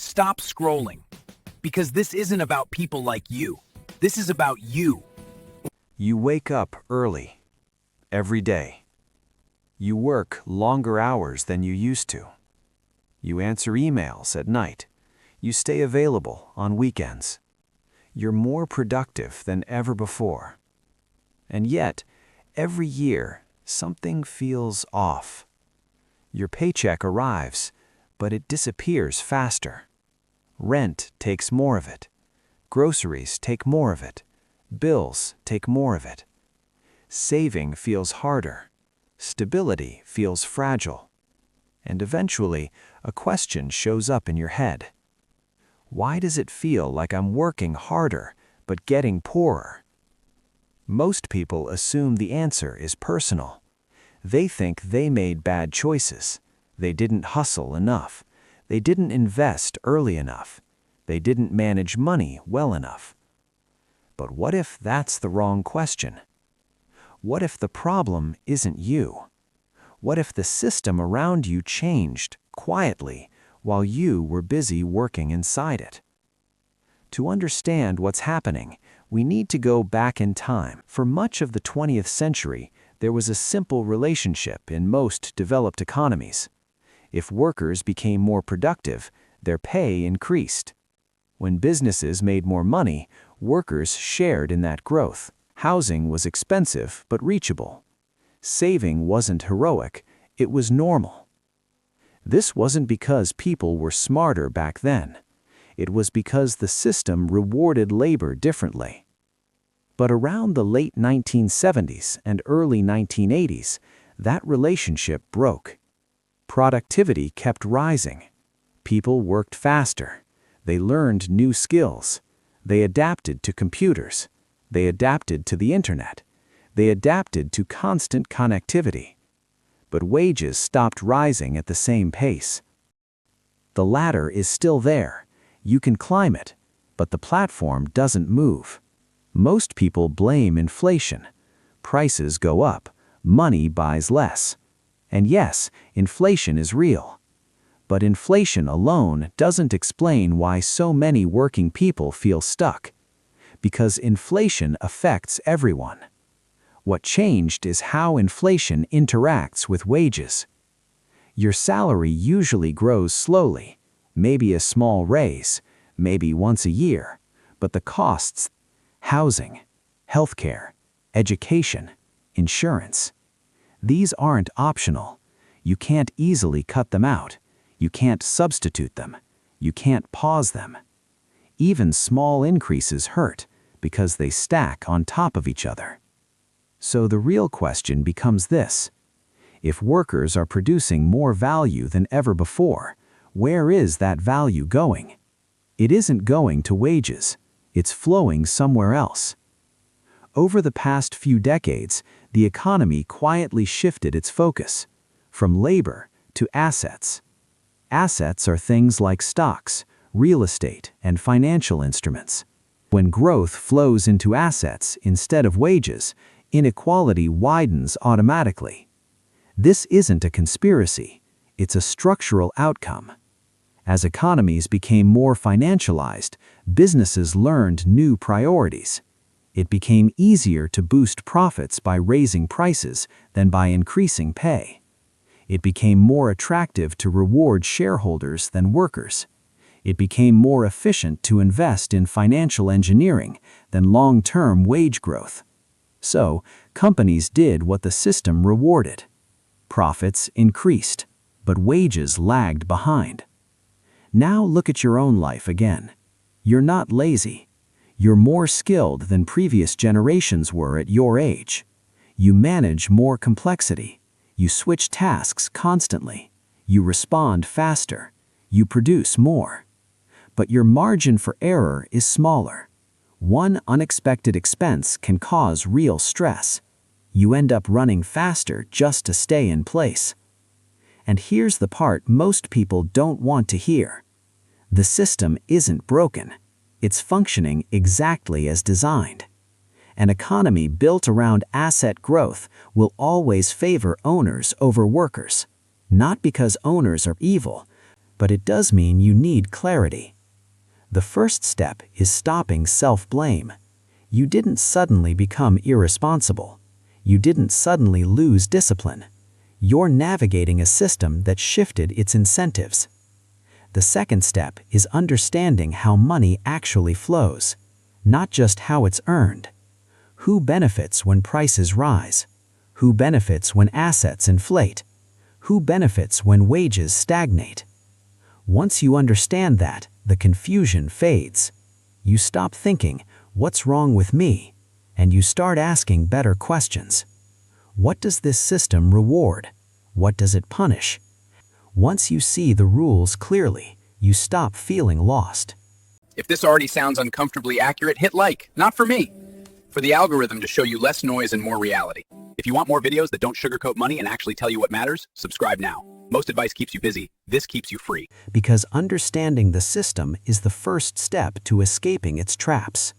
Stop scrolling. Because this isn't about people like you. This is about you. You wake up early, every day. You work longer hours than you used to. You answer emails at night. You stay available on weekends. You're more productive than ever before. And yet, every year, something feels off. Your paycheck arrives, but it disappears faster. Rent takes more of it. Groceries take more of it. Bills take more of it. Saving feels harder. Stability feels fragile. And eventually, a question shows up in your head. Why does it feel like I'm working harder, but getting poorer? Most people assume the answer is personal. They think they made bad choices. They didn't hustle enough. They didn't invest early enough. They didn't manage money well enough. But what if that's the wrong question? What if the problem isn't you? What if the system around you changed quietly while you were busy working inside it? To understand what's happening, we need to go back in time. For much of the 20th century, there was a simple relationship in most developed economies. If workers became more productive, their pay increased. When businesses made more money, workers shared in that growth. Housing was expensive but reachable. Saving wasn't heroic, it was normal. This wasn't because people were smarter back then. It was because the system rewarded labor differently. But around the late 1970s and early 1980s, that relationship broke. Productivity kept rising. People worked faster. They learned new skills. They adapted to computers. They adapted to the internet. They adapted to constant connectivity. But wages stopped rising at the same pace. The ladder is still there. You can climb it, but the platform doesn't move. Most people blame inflation. Prices go up. Money buys less. And yes, inflation is real. But inflation alone doesn't explain why so many working people feel stuck. Because inflation affects everyone. What changed is how inflation interacts with wages. Your salary usually grows slowly, maybe a small raise, maybe once a year, but the costs, housing, healthcare, education, insurance, these aren't optional. You can't easily cut them out. You can't substitute them. You can't pause them. Even small increases hurt because they stack on top of each other. So the real question becomes this: if workers are producing more value than ever before, where is that value going? It isn't going to wages. It's flowing somewhere else. Over the past few decades, the economy quietly shifted its focus from labor to assets. Assets are things like stocks, real estate, and financial instruments. When growth flows into assets instead of wages, inequality widens automatically. This isn't a conspiracy. It's a structural outcome. As economies became more financialized, businesses learned new priorities. It became easier to boost profits by raising prices than by increasing pay. It became more attractive to reward shareholders than workers. It became more efficient to invest in financial engineering than long-term wage growth. So, companies did what the system rewarded. Profits increased, but wages lagged behind. Now look at your own life again. You're not lazy. You're more skilled than previous generations were at your age. You manage more complexity. You switch tasks constantly. You respond faster. You produce more. But your margin for error is smaller. One unexpected expense can cause real stress. You end up running faster just to stay in place. And here's the part most people don't want to hear. The system isn't broken. It's functioning exactly as designed. An economy built around asset growth will always favor owners over workers. Not because owners are evil, but it does mean you need clarity. The first step is stopping self-blame. You didn't suddenly become irresponsible. You didn't suddenly lose discipline. You're navigating a system that shifted its incentives. The second step is understanding how money actually flows, not just how it's earned. Who benefits when prices rise? Who benefits when assets inflate? Who benefits when wages stagnate? Once you understand that, the confusion fades. You stop thinking, "What's wrong with me?" and you start asking better questions. What does this system reward? What does it punish? Once you see the rules clearly, you stop feeling lost. If this already sounds uncomfortably accurate, hit like. Not for me. For the algorithm to show you less noise and more reality. If you want more videos that don't sugarcoat money and actually tell you what matters, subscribe now. Most advice keeps you busy. This keeps you free. Because understanding the system is the first step to escaping its traps.